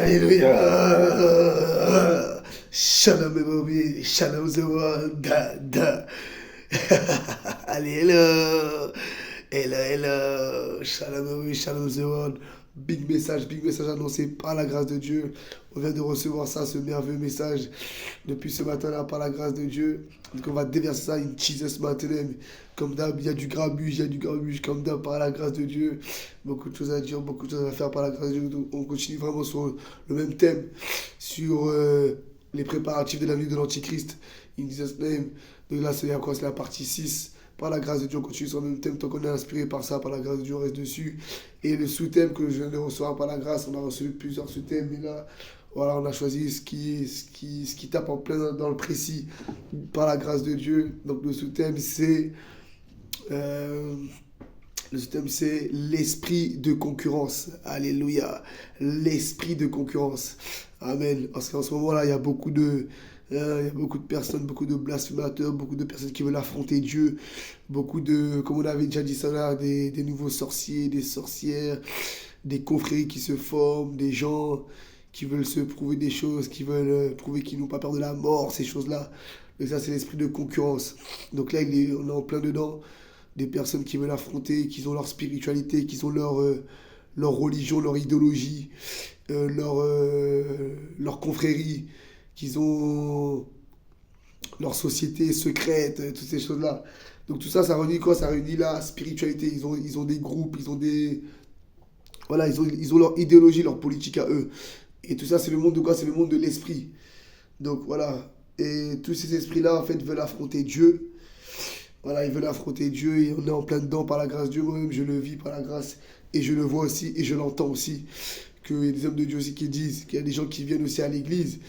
Alléluia. Shalom everybody. Shalom the world. Da, da. Allez, hello. Hello, hello. Shalom everybody. Shalom the world. Big message annoncé par la grâce de Dieu. On vient de recevoir ça, ce merveilleux message depuis ce matin-là par la grâce de Dieu. Donc on va déverser ça in Jesus maintenant. Comme d'hab, il y a du grabuge comme d'hab par la grâce de Dieu. Beaucoup de choses à dire, beaucoup de choses à faire par la grâce de Dieu. Donc on continue vraiment sur le même thème, sur les préparatifs de la venue de l'Antichrist. In Jesus name. Donc là, c'est quoi? C'est la partie 6. Par la grâce de Dieu, on continue sur le même thème. Tant qu'on est inspiré par ça, par la grâce de Dieu, on reste dessus. Et le sous-thème que je viens de recevoir par la grâce, on a reçu plusieurs sous-thèmes. Mais là, voilà, on a choisi ce qui tape en plein dans le précis par la grâce de Dieu. Donc le sous-thème, c'est l'esprit de concurrence. Alléluia. L'esprit de concurrence. Amen. Parce qu'en ce moment-là, il y a beaucoup de personnes, beaucoup de blasphémateurs, beaucoup de personnes qui veulent affronter Dieu, beaucoup de, comme on avait déjà dit ça là, des nouveaux sorciers, des sorcières, des confréries qui se forment, des gens qui veulent se prouver des choses, qui veulent prouver qu'ils n'ont pas peur de la mort, ces choses-là. Et ça, c'est l'esprit de concurrence. Donc là, on est en plein dedans. Des personnes qui veulent affronter, qui ont leur spiritualité, qui ont leur religion, leur idéologie, leur confrérie, qu'ils ont leur société secrète, toutes ces choses-là. Donc tout ça, ça réunit quoi? Ça réunit la spiritualité. Ils ont des groupes, ils ont des... Voilà, ils ont leur idéologie, leur politique à eux. Et tout ça, c'est le monde de quoi? C'est le monde de l'esprit. Donc voilà. Et tous ces esprits-là, en fait, veulent affronter Dieu. Voilà, ils veulent affronter Dieu et on est en plein dedans par la grâce de Dieu. Moi-même, je le vis par la grâce et je le vois aussi et je l'entends aussi. Qu'il y a des hommes de Dieu aussi qui disent qu'il y a des gens qui viennent aussi à l'église.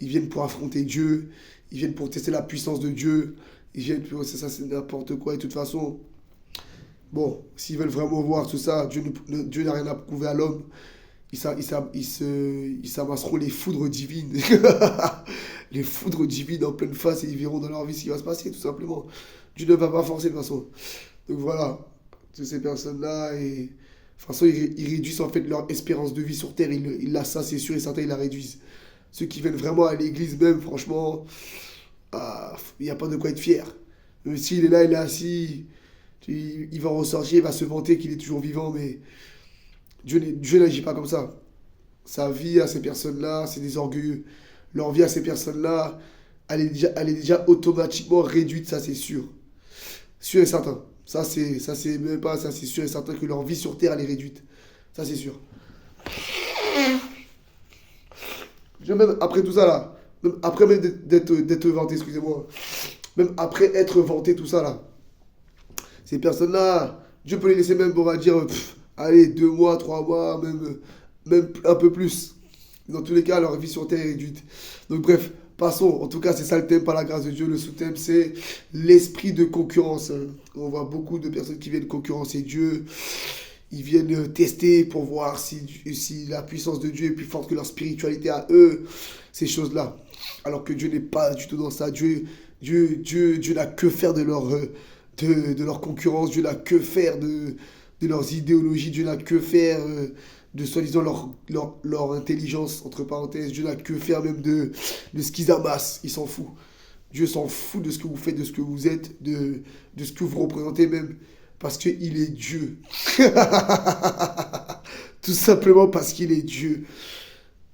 Ils viennent pour affronter Dieu. Ils viennent pour tester la puissance de Dieu. Ils viennent pour... Ça, c'est n'importe quoi. Et de toute façon, bon, s'ils veulent vraiment voir tout ça, Dieu n'a rien à prouver à l'homme. Ils s'amasseront les foudres divines. Les foudres divines en pleine face et ils verront dans leur vie ce qui va se passer, tout simplement. Dieu ne va pas forcer de toute façon. Donc voilà, toutes ces personnes-là, et de toute façon, ils réduisent en fait leur espérance de vie sur terre. Ça, c'est sûr et certain, ils la réduisent. Ceux qui viennent vraiment à l'église même, franchement, il n'y a pas de quoi être fier. Même s'il est là, il est assis, il va ressortir, il va se vanter qu'il est toujours vivant, mais Dieu n'agit pas comme ça. Sa vie à ces personnes-là, c'est des orgueilleux. Leur vie à ces personnes-là, elle est déjà automatiquement réduite, ça c'est sûr. Sûr et certain. Ça c'est même pas, ça c'est sûr et certain que leur vie sur terre, elle est réduite. Ça c'est sûr. Même après tout ça là, même après même d'être vanté, excusez-moi, même après être vanté tout ça là, ces personnes-là, Dieu peut les laisser même, on va dire, allez, 2 mois, 3 mois, même un peu plus. Dans tous les cas, leur vie sur terre est réduite. Donc bref, passons. En tout cas, c'est ça le thème par la grâce de Dieu. Le sous-thème, c'est l'esprit de concurrence. On voit beaucoup de personnes qui viennent concurrencer Dieu. Ils viennent tester pour voir si la puissance de Dieu est plus forte que leur spiritualité à eux. Ces choses-là. Alors que Dieu n'est pas du tout dans ça. Dieu n'a que faire de leur concurrence. Dieu n'a que faire de leurs idéologies. Dieu n'a que faire de soi-disant leur intelligence, entre parenthèses. Dieu n'a que faire même de ce qu'ils amassent. Il s'en fout. Dieu s'en fout de ce que vous faites, de ce que vous êtes, de ce que vous représentez même. Parce qu'il est Dieu. Tout simplement parce qu'il est Dieu.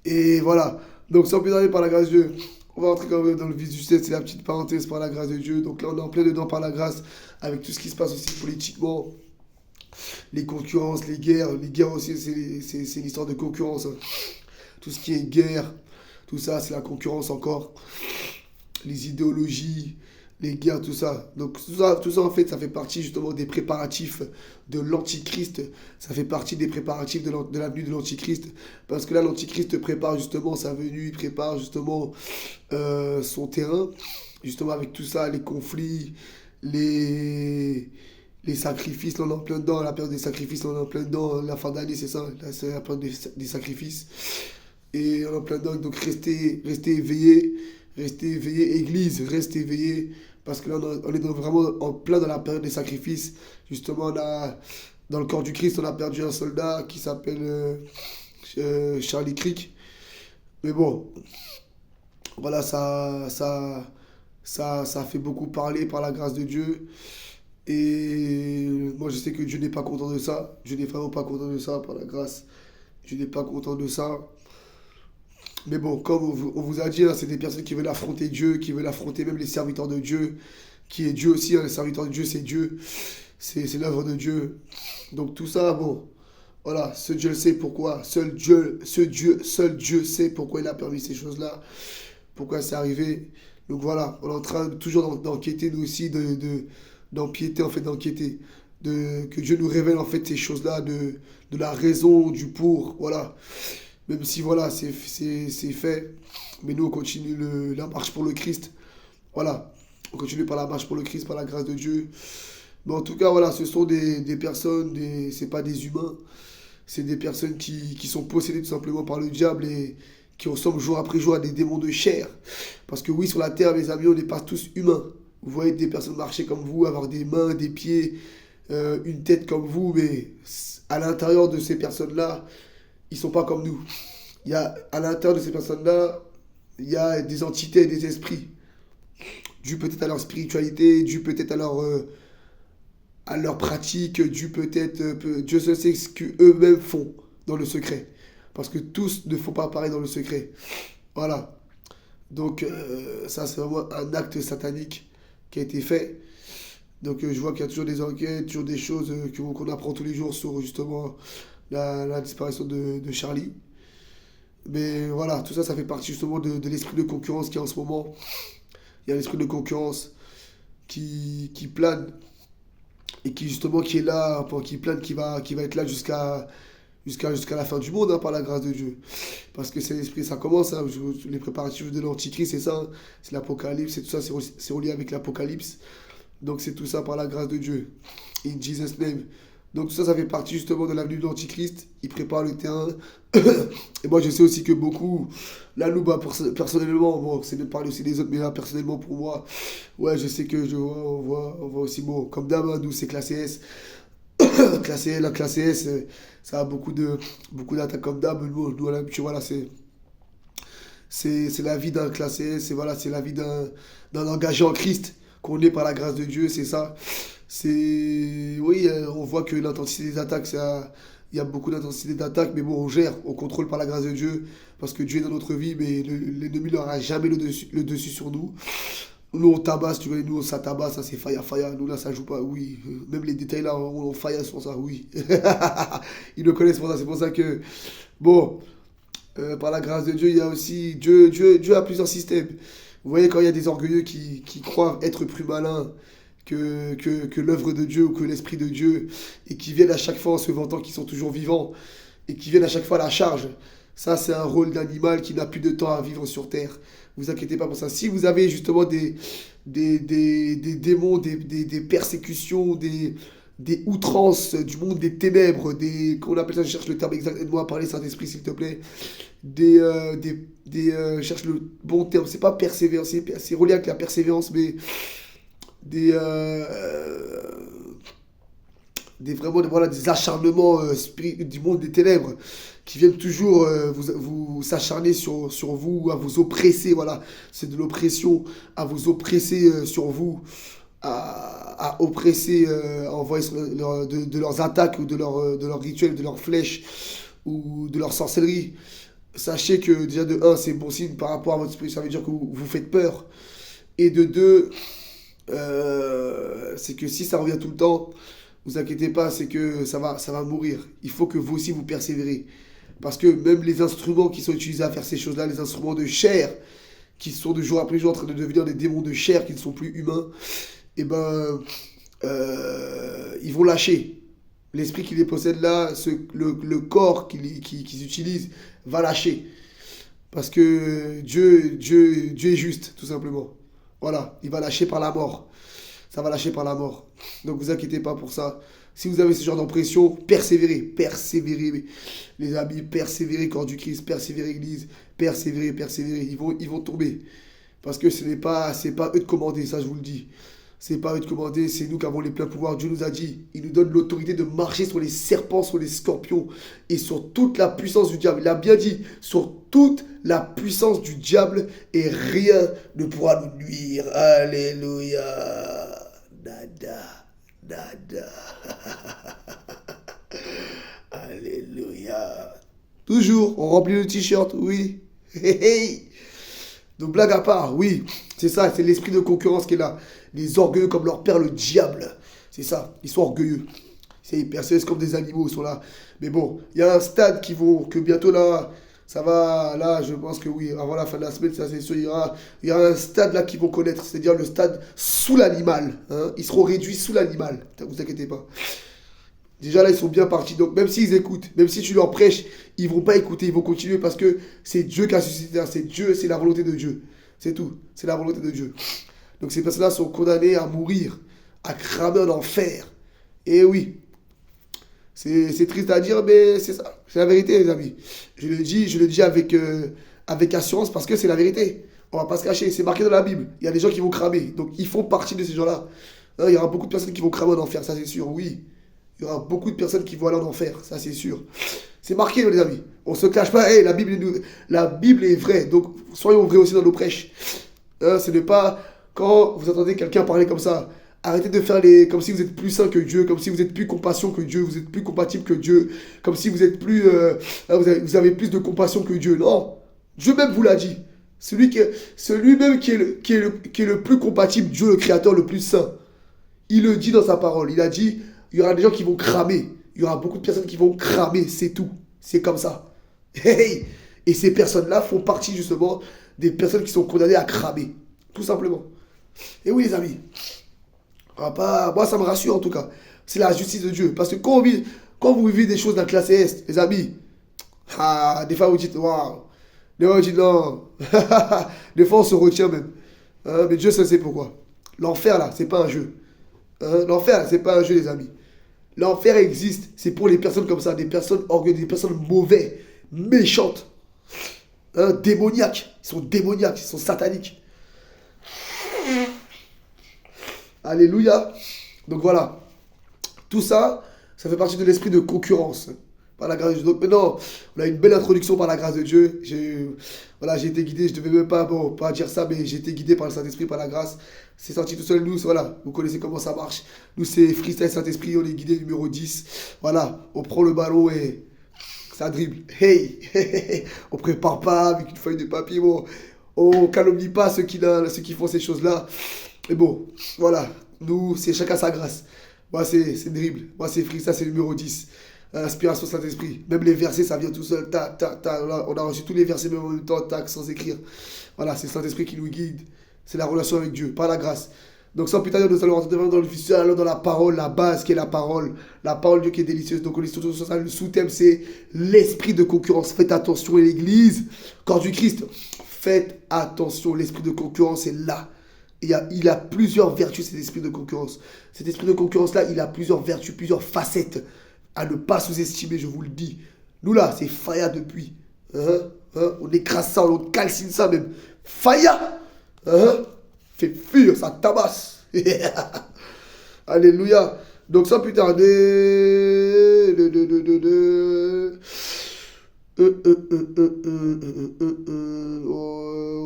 Et voilà. Donc sans plus tarder par la grâce de Dieu, on va rentrer quand même dans le vif du sujet. C'est la petite parenthèse par la grâce de Dieu. Donc là on est en plein dedans par la grâce. Avec tout ce qui se passe aussi politiquement. Les concurrences, les guerres. Les guerres aussi, c'est l'histoire de concurrence. Hein. Tout ce qui est guerre, tout ça, c'est la concurrence encore. Les idéologies, les guerres, tout ça. Donc tout ça en fait, ça fait partie justement des préparatifs de l'Antichrist. Ça fait partie des préparatifs de la venue de l'Antichrist. Parce que là, l'Antichrist prépare justement sa venue, il prépare justement son terrain. Justement avec tout ça, les conflits, les sacrifices, là on est en plein dedans, la période des sacrifices, là on est en plein dedans, la fin d'année c'est ça, là c'est la période des sacrifices. Et on est en plein dedans, donc restez éveillés, église, restez éveillés, parce que là on est vraiment en plein dans la période des sacrifices. Justement, dans le corps du Christ, on a perdu un soldat qui s'appelle Charlie Crick. Mais bon, voilà, ça fait beaucoup parler par la grâce de Dieu. Et moi, je sais que Dieu n'est pas content de ça. Dieu n'est vraiment pas content de ça par la grâce. Dieu n'est pas content de ça. Mais bon, comme on vous a dit, hein, c'est des personnes qui veulent affronter Dieu, qui veulent affronter même les serviteurs de Dieu, qui est Dieu aussi. Hein, les serviteurs de Dieu, c'est Dieu. C'est l'œuvre de Dieu. Donc tout ça, bon, voilà, ce Dieu le sait pourquoi. Seul Dieu sait pourquoi il a permis ces choses-là, pourquoi c'est arrivé. Donc voilà, on est en train toujours d'enquêter, nous aussi, d'empiéter, en fait, d'enquêter. Que Dieu nous révèle, en fait, ces choses-là, de la raison, du pour, voilà. Même si, voilà, c'est fait. Mais nous, on continue la marche pour le Christ. Voilà. On continue par la marche pour le Christ, par la grâce de Dieu. Mais en tout cas, voilà, ce sont des personnes, c'est pas des humains. C'est des personnes qui sont possédées tout simplement par le diable et qui ressemblent jour après jour à des démons de chair. Parce que oui, sur la terre, mes amis, on n'est pas tous humains. Vous voyez des personnes marcher comme vous, avoir des mains, des pieds, une tête comme vous, mais à l'intérieur de ces personnes-là, ils sont pas comme nous. À l'intérieur de ces personnes-là, il y a des entités, des esprits. Dû peut-être à leur spiritualité, dû peut-être à leur pratique, dû peut-être, Dieu seul sait ce qu'eux-mêmes font dans le secret. Parce que tous ne font pas pareil dans le secret. Voilà. Donc ça, c'est vraiment un acte satanique qui a été fait. Donc je vois qu'il y a toujours des enquêtes, toujours des choses qu'on apprend tous les jours sur justement la disparition de Charlie. Mais voilà, tout ça, ça fait partie justement de l'esprit de concurrence qui est en ce moment. Il y a l'esprit de concurrence qui plane et qui justement qui est là, qui plane, qui va être là jusqu'à la fin du monde, hein, par la grâce de Dieu. Parce que c'est l'esprit, ça commence, hein, les préparatifs de l'Antichrist, c'est ça, hein, c'est l'Apocalypse, c'est tout ça, c'est relié avec l'Apocalypse. Donc c'est tout ça par la grâce de Dieu. In Jesus' name. Donc tout ça, ça fait partie justement de l'avenue de l'Antichrist. Il prépare le terrain. Et moi, je sais aussi que beaucoup, là, nous, bah, personnellement, bon, c'est de parler aussi des autres, mais là, personnellement, pour moi, ouais, je sais que on voit aussi, bon, comme d'hab, hein, nous, c'est classe S. La classe S, ça a beaucoup d'attaques comme d'hab. Nous, à l'habitude, voilà, c'est la vie d'un classe S, et voilà, c'est la vie d'un engagé en Christ, qu'on est par la grâce de Dieu, c'est ça. Oui, on voit que l'intensité des attaques, il y a beaucoup d'intensité d'attaques, mais bon, on gère, on contrôle par la grâce de Dieu, parce que Dieu est dans notre vie, mais l'ennemi n'aura jamais le dessus sur nous. Nous, on tabasse, tu vois, nous, ça tabasse, ça c'est fire, fire. Nous, là, ça joue pas, oui. Même les détails, là, on fire sur ça, oui. Ils le connaissent pour ça, c'est pour ça que, bon, par la grâce de Dieu, il y a aussi, Dieu a plusieurs systèmes. Vous voyez, quand il y a des orgueilleux qui croient être plus malins que l'œuvre de Dieu ou que l'Esprit de Dieu, et qui viennent à chaque fois en se vantant qu'ils sont toujours vivants, et qui viennent à chaque fois à la charge. Ça, c'est un rôle d'animal qui n'a plus de temps à vivre sur Terre. Vous inquiétez pas pour ça. Si vous avez justement des démons, des persécutions, des outrances du monde des ténèbres, qu'on appelle ça, je cherche le terme exact, aide-moi à parler, Saint-Esprit, s'il te plaît. Cherche le bon terme, c'est pas persévérance, c'est relié avec la persévérance, mais des, vraiment voilà, des acharnements du monde des ténèbres qui viennent toujours vous s'acharner sur vous, à vous oppresser, voilà, c'est de l'oppression, à vous oppresser sur vous, à oppresser en voyant de leurs attaques ou de leurs rituels, de leurs flèches ou de leur sorcellerie. Sachez que déjà de un c'est bon signe par rapport à votre esprit, ça veut dire que vous faites peur. Et de 2, c'est que si ça revient tout le temps, vous inquiétez pas, c'est que ça va mourir. Il faut que vous aussi vous persévérez. Parce que même les instruments qui sont utilisés à faire ces choses-là, les instruments de chair, qui sont de jour après jour en train de devenir des démons de chair qui ne sont plus humains, et ben, ils vont lâcher. L'esprit qui les possède là, le corps qu'ils utilisent, va lâcher. Parce que Dieu est juste, tout simplement. Voilà, il va lâcher par la mort. Ça va lâcher par la mort. Donc vous inquiétez pas pour ça. Si vous avez ce genre d'impression, persévérez, persévérez, les amis, persévérez, corps du Christ, persévérez, Église, persévérez, persévérez. Ils vont tomber. Parce que c'est pas eux de commander, ça je vous le dis. C'est pas eux de commander, c'est nous qui avons les pleins pouvoirs. Dieu nous a dit, il nous donne l'autorité de marcher sur les serpents, sur les scorpions et sur toute la puissance du diable. Il a bien dit, sur toute la puissance du diable et rien ne pourra nous nuire. Alléluia. Nada, nada. Alléluia. Toujours, on remplit le t-shirt, oui. Hey, hey. Donc blague à part, oui, c'est ça, c'est l'esprit de concurrence qui est là. Les orgueilleux comme leur père le diable. C'est ça, ils sont orgueilleux. C'est personnels comme des animaux, ils sont là. Mais bon, il y a un stade que bientôt là, ça va, là, je pense que oui, avant la fin de la semaine, ça c'est sûr, il y a un stade là qu'ils vont connaître, c'est-à-dire le stade sous l'animal. Hein. Ils seront réduits sous l'animal, ne vous inquiétez pas. Déjà là, ils sont bien partis, donc même s'ils écoutent, même si tu leur prêches, ils vont pas écouter, ils vont continuer parce que c'est Dieu qui a suscité, c'est Dieu, c'est la volonté de Dieu. C'est tout, c'est la volonté de Dieu. Donc ces personnes-là sont condamnées à mourir, à cramer en enfer. Et oui, c'est triste à dire, mais c'est ça. C'est la vérité, les amis. Je le dis avec assurance parce que c'est la vérité. On va pas se cacher. C'est marqué dans la Bible. Il y a des gens qui vont cramer. Donc, ils font partie de ces gens-là. Hein, il y aura beaucoup de personnes qui vont cramer en enfer, ça c'est sûr. Oui. Il y aura beaucoup de personnes qui vont aller en enfer, ça c'est sûr. C'est marqué, les amis. On ne se cache pas. Hey, la Bible est vraie. Donc, soyons vrais aussi dans nos prêches. Hein, ce n'est pas quand vous entendez quelqu'un parler comme ça. Arrêtez de faire comme si vous êtes plus saint que Dieu, comme si vous êtes plus compassion que Dieu, vous êtes plus compatible que Dieu, comme si vous êtes plus, vous avez plus de compassion que Dieu. Non, Dieu même vous l'a dit. Celui même qui est le plus compatible, Dieu le Créateur, le plus saint. Il le dit dans sa parole. Il a dit, il y aura des gens qui vont cramer. Il y aura beaucoup de personnes qui vont cramer, c'est tout. C'est comme ça. Hey! Et ces personnes-là font partie justement des personnes qui sont condamnées à cramer. Tout simplement. Et oui les amis. Moi, ça me rassure en tout cas. C'est la justice de Dieu. Parce que quand vous vivez des choses d'un classe S, les amis, des fois vous dites, waouh. Des fois vous dites non. Des fois on se retient même. Mais Dieu seul sait pourquoi. L'enfer là, c'est pas un jeu. L'enfer, c'est pas un jeu, les amis. L'enfer existe, c'est pour les personnes comme ça, des personnes orgueilleuses, des personnes mauvaises, méchantes, démoniaques. Ils sont démoniaques, ils sont sataniques. Alléluia. Donc voilà. Tout ça, ça fait partie de l'esprit de concurrence. Par la grâce de Dieu. Donc maintenant, on a une belle introduction par la grâce de Dieu. J'ai été guidé, je ne devais même pas dire ça, mais j'ai été guidé par le Saint-Esprit, par la grâce. C'est sorti tout seul, nous, voilà, vous connaissez comment ça marche. Nous, c'est Freestyle Saint-Esprit, on est guidé numéro 10. Voilà, on prend le ballon et ça dribble. Hey, on prépare pas avec une feuille de papier, bon. On calomnie pas ceux qui font ces choses-là. Mais bon, voilà, nous, c'est chacun sa grâce. Moi, c'est dribble. Moi, c'est Freestyle, c'est numéro 10. Inspiration Saint-Esprit. Même les versets, ça vient tout seul. Tac, tac, tac. On a reçu tous les versets même en même temps, tac, sans écrire. Voilà, c'est Saint-Esprit qui nous guide. C'est la relation avec Dieu, par la grâce. Donc sans plus tarder, nous allons rentrer dans le vif, allons dans la parole, la base qui est la parole de Dieu qui est délicieuse. Donc on est surtout sur ça. Le sous-thème, c'est l'esprit de concurrence. Faites attention, l'église, corps du Christ. Faites attention, l'esprit de concurrence est là. Il a plusieurs vertus, cet esprit de concurrence. Cet esprit de concurrence-là, il a plusieurs vertus, plusieurs facettes. À ne pas sous-estimer, je vous le dis. Nous là, c'est faya depuis. On écrase ça, on calcine ça même. Faya. Fait fuir, ça tabasse. Alléluia. Donc sans plus tarder.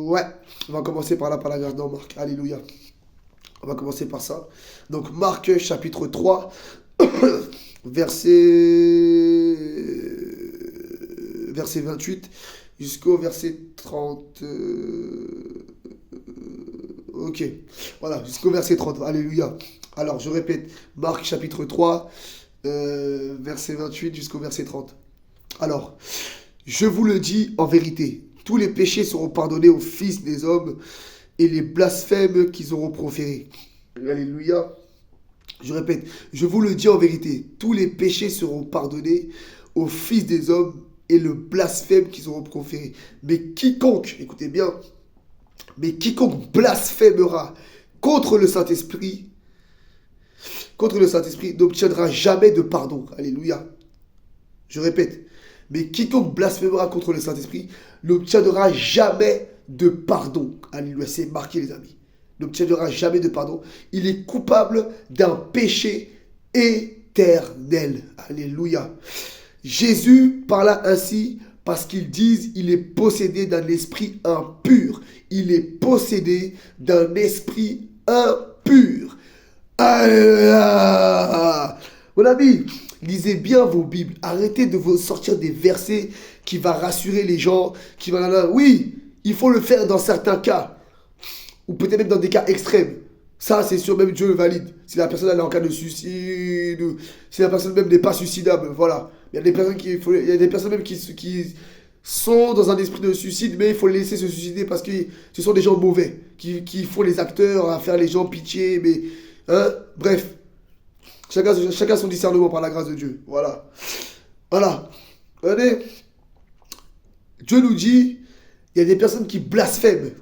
Ouais. On va commencer par là, par la grâce dans Marc. Alléluia. On va commencer par ça. Donc Marc chapitre 3. verset 28 jusqu'au verset 30. Ok, voilà, jusqu'au verset 30. Alléluia. Alors, je répète, Marc chapitre 3, verset 28 jusqu'au verset 30. Alors, je vous le dis en vérité, tous les péchés seront pardonnés aux fils des hommes et les blasphèmes qu'ils auront proférés. Alléluia. Je répète, je vous le dis en vérité, tous les péchés seront pardonnés aux fils des hommes et le blasphème qu'ils auront proféré. Mais quiconque, écoutez bien, mais quiconque blasphémera contre le Saint-Esprit n'obtiendra jamais de pardon. Alléluia. Je répète, mais quiconque blasphémera contre le Saint-Esprit n'obtiendra jamais de pardon. Alléluia, c'est marqué les amis. N'obtiendra jamais de pardon. Il est coupable d'un péché éternel. Alléluia. Jésus parla ainsi Parce qu'ils disent, il est possédé d'un esprit impur. Il est possédé d'un esprit impur. Alléluia. Mon ami, lisez bien vos Bibles. Arrêtez de vous sortir des versets qui vont rassurer les gens. Oui, il faut le faire dans certains cas. Ou peut-être même dans des cas extrêmes. Ça, c'est sûr, même Dieu le valide. Si la personne elle est en cas de suicide, ou si la personne même n'est pas suicidable, voilà. Il y a des personnes, il y a des personnes même qui sont dans un esprit de suicide, mais il faut les laisser se suicider parce que ce sont des gens mauvais, qui font les acteurs à faire les gens pitié, mais... Hein, bref. Chacun son discernement par la grâce de Dieu. Voilà. Voilà. Regardez. Dieu nous dit, il y a des personnes qui blasphèment.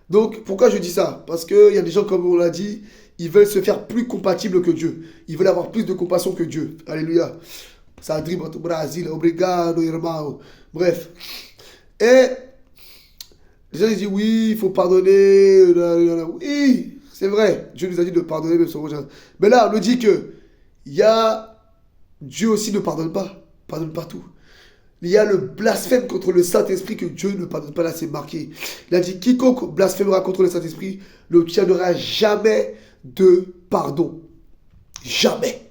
Donc, pourquoi je dis ça? Parce qu'il y a des gens, comme on l'a dit, ils veulent se faire plus compatibles que Dieu. Ils veulent avoir plus de compassion que Dieu. Alléluia. Ça drible au Brésil, obrigado, irmão. Bref. Et les gens ils disent oui, il faut pardonner. Oui, c'est vrai. Dieu nous a dit de pardonner même son prochain. Mais là, on nous dit que Dieu aussi ne pardonne pas. Pardonne pas tout. Il y a le blasphème contre le Saint-Esprit que Dieu ne pardonne pas. Là, c'est marqué. Il a dit quiconque blasphémera contre le Saint-Esprit n'obtiendra jamais de pardon. Jamais.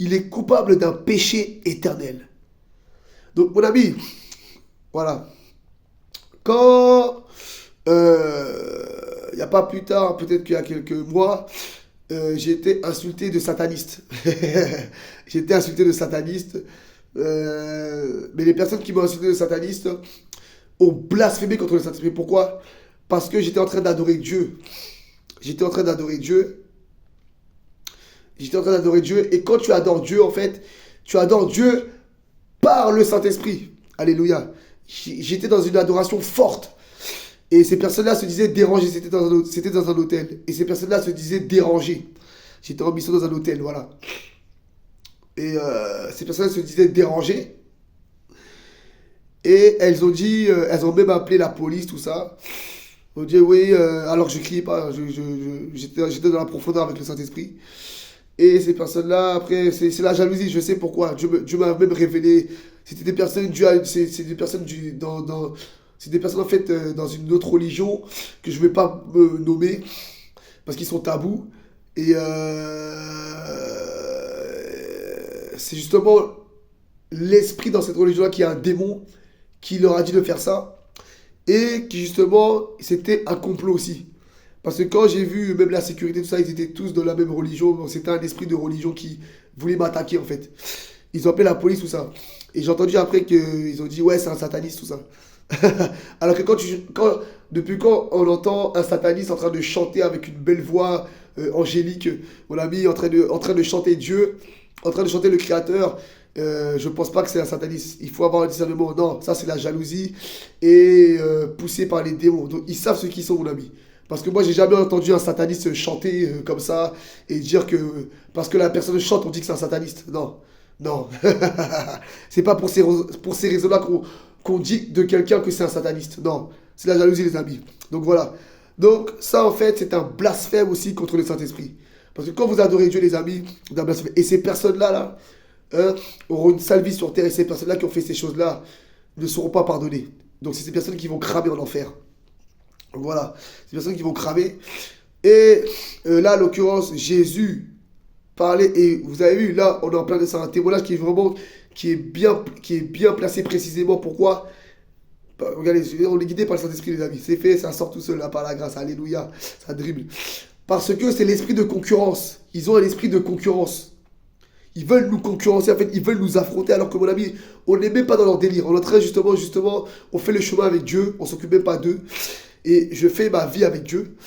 Il est coupable d'un péché éternel. Donc, mon ami, voilà. Quand, il n'y a pas plus tard, peut-être qu'il y a quelques mois, j'ai été insulté de sataniste. J'ai été insulté de sataniste. Mais les personnes qui m'ont insulté de sataniste ont blasphémé contre le Saint-Esprit. Pourquoi? Parce que j'étais en train d'adorer Dieu. J'étais en train d'adorer Dieu. Et quand tu adores Dieu, en fait, tu adores Dieu par le Saint-Esprit. Alléluia. J'étais dans une adoration forte. Et ces personnes-là se disaient dérangées. C'était dans un hôtel. Et ces personnes-là se disaient dérangées. J'étais en mission dans un hôtel, voilà. Et ces personnes se disaient dérangées. Et elles ont dit, elles ont même appelé la police, tout ça. Elles ont dit oui, alors que je criais pas, j'étais dans la profondeur avec le Saint-Esprit. Et ces personnes-là, après, c'est la jalousie, je sais pourquoi. Dieu m'a même révélé. C'était des personnes, c'est des personnes c'est des personnes en fait dans une autre religion que je ne vais pas me nommer parce qu'ils sont tabous. Et c'est justement l'esprit dans cette religion-là qui a un démon qui leur a dit de faire ça. Et qui justement, c'était un complot aussi. Parce que quand j'ai vu même la sécurité, tout ça, ils étaient tous dans la même religion. Donc c'était un esprit de religion qui voulait m'attaquer en fait. Ils ont appelé la police, tout ça. Et j'ai entendu après qu'ils ont dit ouais, c'est un sataniste, tout ça. Alors que depuis quand on entend un sataniste en train de chanter avec une belle voix angélique, mon ami, en train de chanter Dieu, en train de chanter le Créateur, je pense pas que c'est un sataniste. Il faut avoir un discernement. Non, ça c'est la jalousie et poussé par les démons. Donc ils savent ce qu'ils sont, mon ami. Parce que moi, j'ai jamais entendu un sataniste chanter comme ça et dire que parce que la personne chante, on dit que c'est un sataniste. Non, non. C'est pas pour ces raisons-là qu'on dit de quelqu'un que c'est un sataniste. Non, c'est la jalousie, les amis. Donc voilà. Donc ça, en fait, c'est un blasphème aussi contre le Saint-Esprit. Parce que quand vous adorez Dieu, les amis, vous un blasphème. Et ces personnes-là, auront une sale vie sur terre. Et ces personnes-là qui ont fait ces choses-là ne seront pas pardonnées. Donc c'est ces personnes qui vont cramer en enfer. Voilà, c'est des personnes qui vont cramer. Et là, en l'occurrence, Jésus parlait, et vous avez vu, là, on est en plein de ça, un témoignage qui est bien placé précisément. Pourquoi? Regardez, on est guidé par le Saint-Esprit, les amis. C'est fait, ça sort tout seul, là, par la grâce. Alléluia, ça dribble. Parce que c'est l'esprit de concurrence. Ils ont un esprit de concurrence. Ils veulent nous concurrencer, en fait, ils veulent nous affronter, alors que mon ami, on n'est même pas dans leur délire. On est en train, justement, on fait le chemin avec Dieu, on ne s'occupe même pas d'eux. Et je fais ma vie avec Dieu,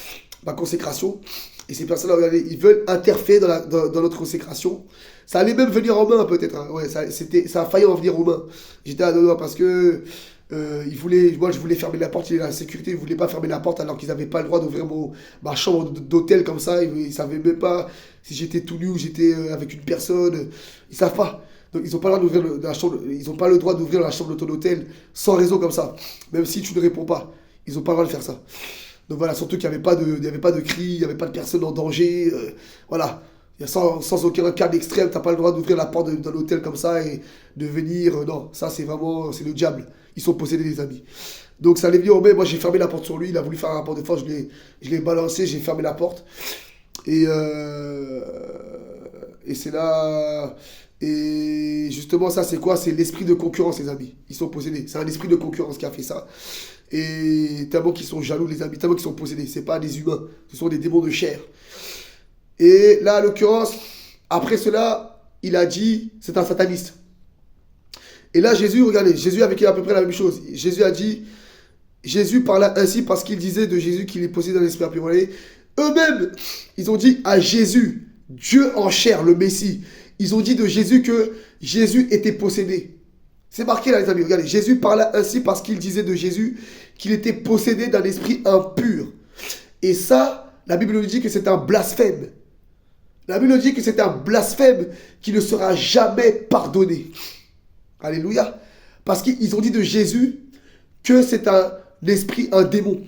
ma consécration. Et ces personnes-là, regardez, ils veulent interférer dans notre consécration. Ça allait même venir en main, peut-être. Hein. Ouais, ça a failli en venir aux mains. J'étais à deux doigts parce que moi, je voulais fermer la porte. Et la sécurité ne voulait pas fermer la porte alors qu'ils n'avaient pas le droit d'ouvrir ma chambre d'hôtel comme ça. Ils ne savaient même pas si j'étais tout nu ou j'étais avec une personne. Ils ne savent pas. Donc, ils n'ont pas le droit d'ouvrir la chambre. Ils n'ont pas le droit d'ouvrir la chambre de ton hôtel sans raison comme ça. Même si tu ne réponds pas. Ils n'ont pas le droit de faire ça. Donc voilà, surtout qu'il n'y avait pas de cris, il n'y avait pas de personnes en danger. Voilà. Sans aucun cas d'extrême, tu n'as pas le droit d'ouvrir la porte d'un hôtel comme ça et de venir. Non, ça c'est vraiment, c'est le diable. Ils sont possédés, les amis. Donc ça allait venir au mai, moi j'ai fermé la porte sur lui, il a voulu faire un rapport de force, je l'ai balancé, j'ai fermé la porte. Et, et c'est là... Et justement, ça c'est quoi? C'est l'esprit de concurrence, les amis. Ils sont possédés. C'est un esprit de concurrence qui a fait ça. Et tellement qu'ils sont jaloux, les amis, tellement qu'ils sont possédés. C'est pas des humains, ce sont des démons de chair. Et là, à l'occurrence, après cela, il a dit, c'est un sataniste. Et là, Jésus, regardez, Jésus avait à peu près la même chose. Jésus a dit, Jésus parla ainsi parce qu'il disait de Jésus qu'il est possédé d'un esprit impur. Eux-mêmes, ils ont dit à Jésus, Dieu en chair, le Messie. Ils ont dit de Jésus que Jésus était possédé. C'est marqué là, les amis. Regardez, Jésus parla ainsi parce qu'il disait de Jésus qu'il était possédé d'un esprit impur. Et ça, la Bible nous dit que c'est un blasphème. La Bible nous dit que c'est un blasphème qui ne sera jamais pardonné. Alléluia. Parce qu'ils ont dit de Jésus que c'est un esprit, un démon.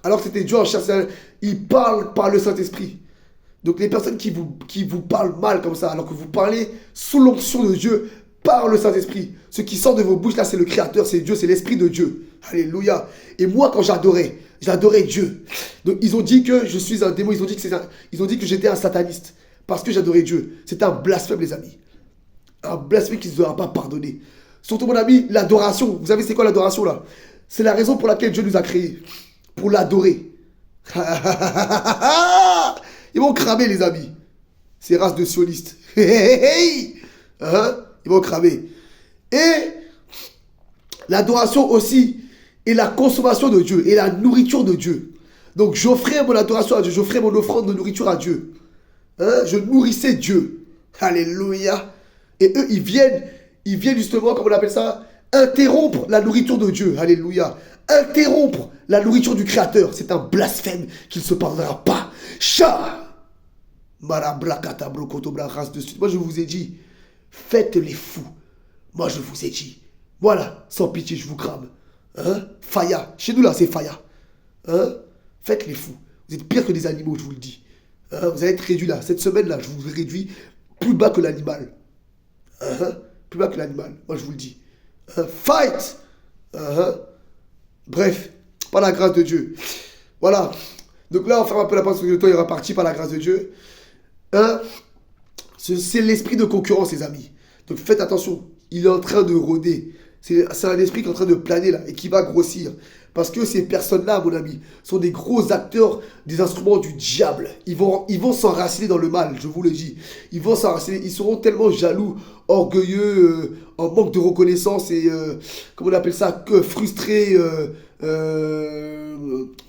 Alors que c'était Dieu en chair. Il parle par le Saint-Esprit. Donc les personnes qui vous parlent mal comme ça, alors que vous parlez sous l'onction de Dieu, par le Saint-Esprit. Ce qui sort de vos bouches là, c'est le Créateur, c'est Dieu, c'est l'Esprit de Dieu. Alléluia. Et moi, quand j'adorais Dieu. Donc ils ont dit que je suis un démon, ils ont dit que j'étais un sataniste. Parce que j'adorais Dieu. C'était un blasphème, les amis. Un blasphème qui ne sera pas pardonné. Surtout, mon ami, l'adoration. Vous savez, c'est quoi l'adoration là? C'est la raison pour laquelle Dieu nous a créés. Pour l'adorer. Ils vont cramer, les amis. Ces races de sionistes. Hein? Ils vont cramer. Et l'adoration aussi est la consommation de Dieu, et la nourriture de Dieu. Donc j'offrais mon adoration à Dieu, j'offrais mon offrande de nourriture à Dieu. Hein? Je nourrissais Dieu. Alléluia. Et eux, ils viennent justement, comme on appelle ça, interrompre la nourriture de Dieu. Alléluia. Interrompre la nourriture du Créateur. C'est un blasphème qui ne se pardonnera pas. Moi, je vous ai dit, faites les fous. Moi, je vous ai dit. Voilà, sans pitié, je vous crame. Hein? Faya. Chez nous, là, c'est Faya. Hein? Faites les fous. Vous êtes pire que des animaux, je vous le dis. Hein? Vous allez être réduits là. Cette semaine-là, je vous réduis plus bas que l'animal. Hein? Plus bas que l'animal. Moi, je vous le dis. Hein? Fight! Hein? Bref, par la grâce de Dieu. Voilà. Donc là, on ferme un peu la porte parce que le temps est reparti par la grâce de Dieu. Hein? C'est l'esprit de concurrence, les amis. Donc faites attention. Il est en train de rôder. C'est un esprit qui est en train de planer là et qui va grossir. Parce que ces personnes-là, mon ami, sont des gros acteurs des instruments du diable. Ils vont s'enraciner dans le mal, je vous le dis. Ils vont s'enraciner. Ils seront tellement jaloux, orgueilleux, en manque de reconnaissance et, comment on appelle ça, que frustrés,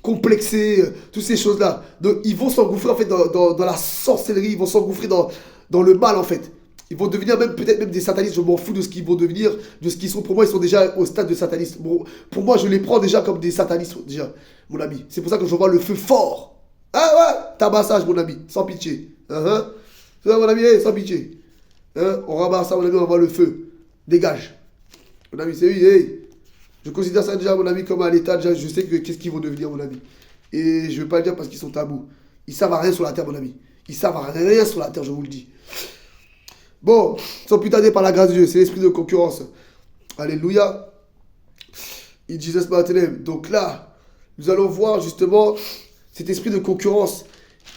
complexés, toutes ces choses-là. Donc ils vont s'engouffrer en fait dans la sorcellerie, ils vont s'engouffrer dans le mal en fait. Ils vont devenir peut-être même des satanistes. Je m'en fous de ce qu'ils vont devenir, de ce qu'ils sont. Pour moi, ils sont déjà au stade de satanistes. Bon, pour moi, je les prends déjà comme des satanistes, déjà, mon ami. C'est pour ça que je vois le feu fort. Ah ouais, tabassage, mon ami, sans pitié. C'est ça, mon ami, hey, sans pitié. On ramasse ça, mon ami, on voit le feu. Dégage. Mon ami, c'est oui, hey. Je considère ça déjà, mon ami, comme à l'état. Déjà, je sais qu'est-ce qu'ils vont devenir, mon ami. Et je ne veux pas le dire parce qu'ils sont tabous. Ils savent à rien sur la terre, mon ami. Ils savent à rien sur la terre, je vous le dis. Bon, sans plus tarder par la grâce de Dieu, c'est l'esprit de concurrence. Alléluia. In Jesus mighty name. Donc là, nous allons voir justement cet esprit de concurrence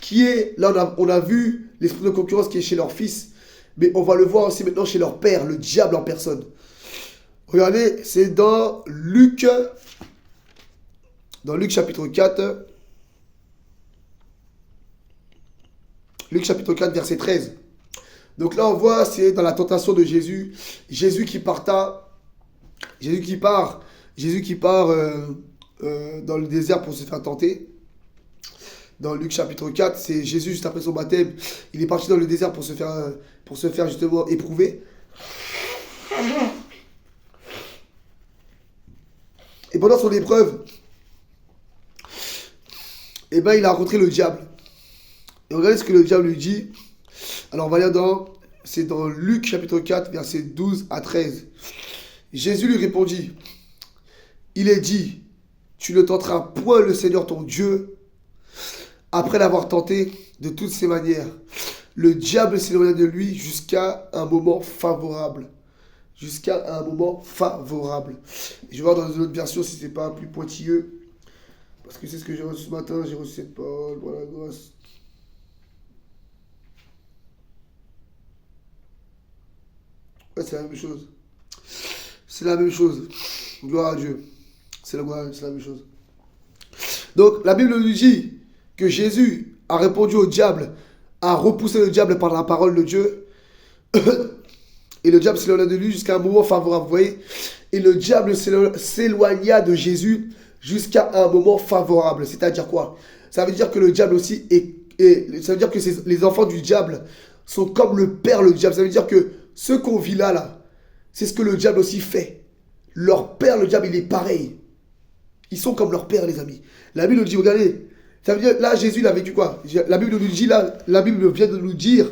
qui est, là on a vu l'esprit de concurrence qui est chez leur fils, mais on va le voir aussi maintenant chez leur père, le diable en personne. Regardez, c'est dans Luc chapitre 4. Luc chapitre 4, verset 13. Donc là, on voit, c'est dans la tentation de Jésus. Jésus qui part dans le désert pour se faire tenter. Dans Luc chapitre 4, c'est Jésus juste après son baptême. Il est parti dans le désert pour se faire justement éprouver. Et pendant son épreuve, eh ben, il a rencontré le diable. Et regardez ce que le diable lui dit. Alors on va lire c'est dans Luc chapitre 4, versets 12 à 13. Jésus lui répondit, il est dit, tu ne tenteras point le Seigneur ton Dieu, après l'avoir tenté de toutes ses manières. Le diable s'éloigna de lui jusqu'à un moment favorable. Jusqu'à un moment favorable. Et je vais voir dans une autre version si c'est pas plus pointilleux. Parce que c'est ce que j'ai reçu ce matin. J'ai reçu cette parole. Voilà, grâce. Ouais, c'est la même chose. C'est la même chose. Gloire à Dieu. C'est la même chose. Donc, la Bible nous dit que Jésus a répondu au diable, a repoussé le diable par la parole de Dieu. Et le diable s'éloigna de lui jusqu'à un moment favorable. Vous voyez? Et le diable s'éloigna de Jésus jusqu'à un moment favorable. C'est-à-dire quoi? Ça veut dire que le diable aussi ça veut dire que les enfants du diable sont comme le père, le diable. Ça veut dire que ce qu'on vit là, c'est ce que le diable aussi fait. Leur père, le diable, il est pareil. Ils sont comme leur père, les amis. La Bible nous dit, regardez, ça veut dire, là, Jésus, il a vécu quoi? La Bible nous dit, là, la Bible vient de nous dire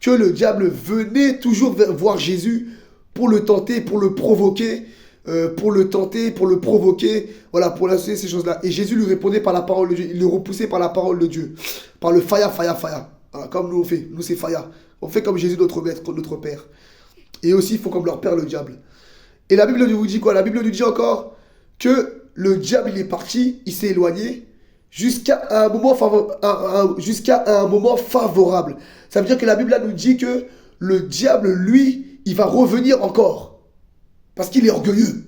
que le diable venait toujours voir Jésus pour le tenter, pour le provoquer, voilà, pour lancer ces choses-là. Et Jésus lui répondait par la parole de Dieu, il le repoussait par la parole de Dieu, par le faya, faya, faya. Voilà, comme nous on fait, nous c'est faya. On fait comme Jésus, notre maître, notre père. Et aussi, il faut comme leur père, le diable. Et la Bible nous dit quoi? La Bible nous dit encore que le diable, il est parti, il s'est éloigné jusqu'à un moment favorable. Ça veut dire que la Bible là nous dit que le diable, lui, il va revenir encore. Parce qu'il est orgueilleux. Vous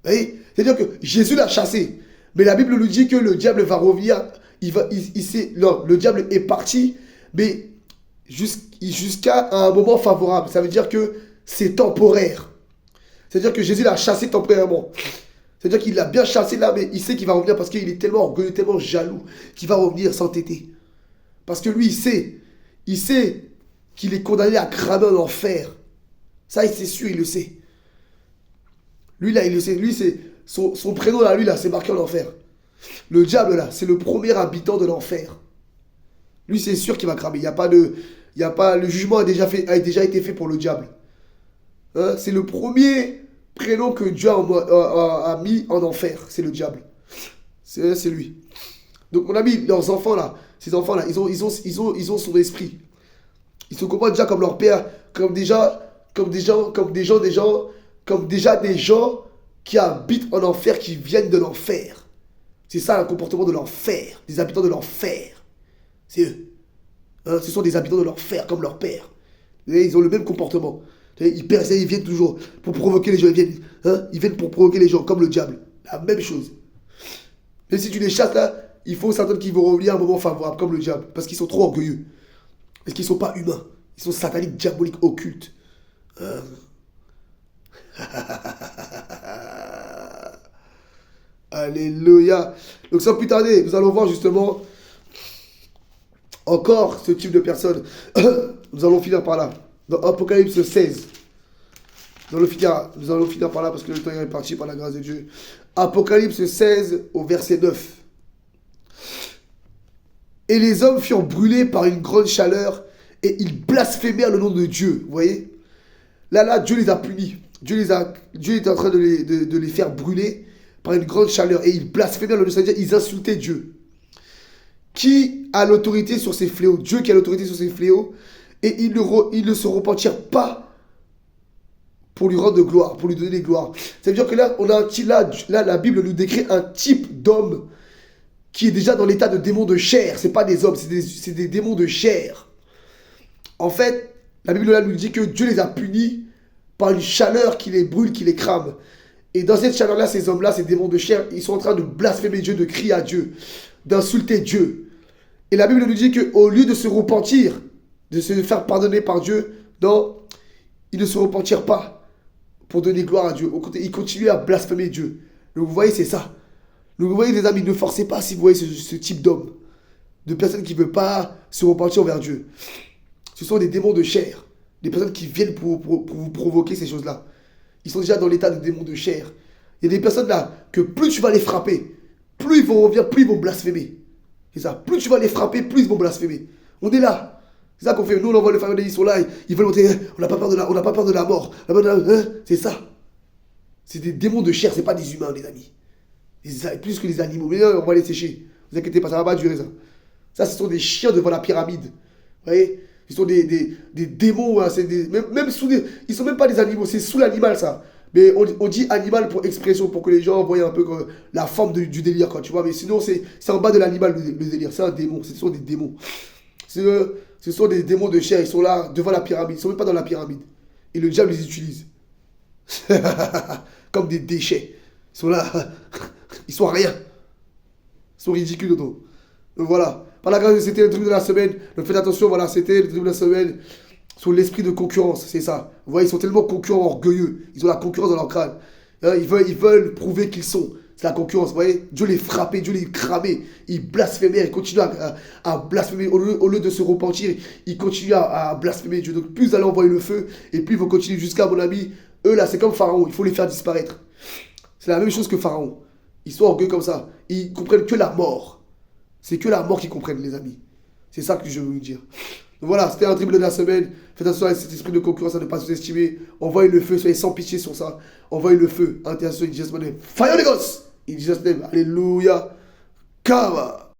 voyez? C'est-à-dire que Jésus l'a chassé. Mais la Bible nous dit que le diable va revenir. Non, le diable est parti, mais jusqu'à un moment favorable. Ça veut dire que c'est temporaire. C'est-à-dire que Jésus l'a chassé temporairement. C'est-à-dire qu'il l'a bien chassé là, mais il sait qu'il va revenir parce qu'il est tellement orgueilleux, tellement jaloux, qu'il va revenir s'entêter. Parce que lui, il sait qu'il est condamné à cramer en enfer. Ça, c'est sûr, il le sait. Lui, là, il le sait. Lui, c'est son prénom, là, lui, là, c'est marqué en enfer. Le diable, là, c'est le premier habitant de l'enfer. Lui, c'est sûr qu'il va cramer. Le jugement a déjà été fait pour le diable. Hein? C'est le premier prénom que Dieu a mis en enfer. C'est le diable. C'est lui. Donc, mon ami, leurs enfants, là, ces enfants-là, ils ont son esprit. Ils se comportent déjà comme leur père, comme des gens qui habitent en enfer, qui viennent de l'enfer. C'est ça le comportement de l'enfer, des habitants de l'enfer. C'est eux. Hein, ce sont des habitants de l'enfer, comme leur père. Et ils ont le même comportement. Ils viennent toujours pour provoquer les gens. Ils viennent pour provoquer les gens, comme le diable. La même chose. Mais si tu les chasses là, il faut s'attendre qu'ils vont revenir à un moment favorable, comme le diable. Parce qu'ils sont trop orgueilleux. Parce qu'ils ne sont pas humains. Ils sont sataniques, diaboliques, occultes. Alléluia. Donc sans plus tarder, nous allons voir justement encore ce type de personnes. Nous allons finir par là. Dans Apocalypse 16. Nous allons finir par là parce que le temps est parti par la grâce de Dieu. Apocalypse 16 au verset 9. Et les hommes furent brûlés par une grande chaleur et ils blasphémèrent le nom de Dieu. Vous voyez? Là, Dieu les a punis. Dieu est en train de les faire brûler par une grande chaleur. Et ils blasphémèrent le nom de Dieu, c'est-à-dire ils insultaient Dieu. Qui a l'autorité sur ces fléaux? Dieu qui a l'autorité sur ces fléaux. Et ils ne se repentirent pas pour lui rendre gloire, pour lui donner gloire. Ça veut dire que là, la Bible nous décrit un type d'homme qui est déjà dans l'état de démon de chair. Ce n'est pas des hommes, c'est des démons de chair. En fait, la Bible là nous dit que Dieu les a punis par une chaleur qui les brûle, qui les crame. Et dans cette chaleur-là, ces hommes-là, ces démons de chair, ils sont en train de blasphémer Dieu, de crier à Dieu, d'insulter Dieu. Et la Bible nous dit qu'au lieu de se repentir, de se faire pardonner par Dieu, non, ils ne se repentirent pas pour donner gloire à Dieu. Au contraire, ils continuaient à blasphémer Dieu. Donc vous voyez, c'est ça. Donc vous voyez, les amis, ne forcez pas si vous voyez ce type d'homme, de personnes qui ne veulent pas se repentir envers Dieu. Ce sont des démons de chair, des personnes qui viennent pour vous provoquer ces choses-là. Ils sont déjà dans l'état de démons de chair. Il y a des personnes là, que plus tu vas les frapper, plus ils vont revenir, plus ils vont blasphémer. C'est ça. Plus tu vas les frapper, plus ils vont blasphémer. On est là. C'est ça qu'on fait. Nous, on envoie les familles, ils sont là, ils veulent montrer, on n'a pas peur de la mort. C'est ça. C'est des démons de chair, c'est pas des humains, les amis. Plus que les animaux. Mais on va les sécher. Ne vous inquiétez pas, ça va pas durer ça. Ça, ce sont des chiens devant la pyramide. Vous voyez? Ils sont des démons, hein, même sous ils sont même pas des animaux, c'est sous l'animal ça. Mais on dit animal pour expression, pour que les gens voient un peu la forme du délire, quoi, tu vois. Mais sinon, c'est en bas de l'animal le délire. C'est un démon, ce sont des démons. Ce sont des démons de chair, ils sont là devant la pyramide, ils sont même pas dans la pyramide. Et le diable les utilise. Comme des déchets. Ils sont là, ils sont rien. Ils sont ridicules, donc voilà. Par la grâce, c'était le truc de la semaine. Donc faites attention, voilà, c'était le truc de la semaine sur l'esprit de concurrence, c'est ça. Vous voyez, ils sont tellement concurrents, orgueilleux. Ils ont la concurrence dans leur crâne. Hein, ils veulent prouver qu'ils sont. C'est la concurrence, vous voyez. Dieu les frappait, Dieu les cramait. Ils blasphémaient, ils continuent à blasphémer. Au lieu de se repentir, ils continuent à blasphémer Dieu. Donc plus vous allez envoyer le feu, et plus ils vont continuer jusqu'à, mon ami, eux là, c'est comme Pharaon, il faut les faire disparaître. C'est la même chose que Pharaon. Ils sont orgueilleux comme ça. Ils comprennent que la mort. C'est que la mort qu'ils comprennent, les amis. C'est ça que je veux vous dire. Donc voilà, c'était un dribble de la semaine. Faites attention à cet esprit de concurrence, à ne pas sous-estimer. Envoyez le feu, soyez sans pitié sur ça. Envoyez le feu. Intercession in Jesus' name. Fire les gosses! In Jesus' name. Alléluia. Kava.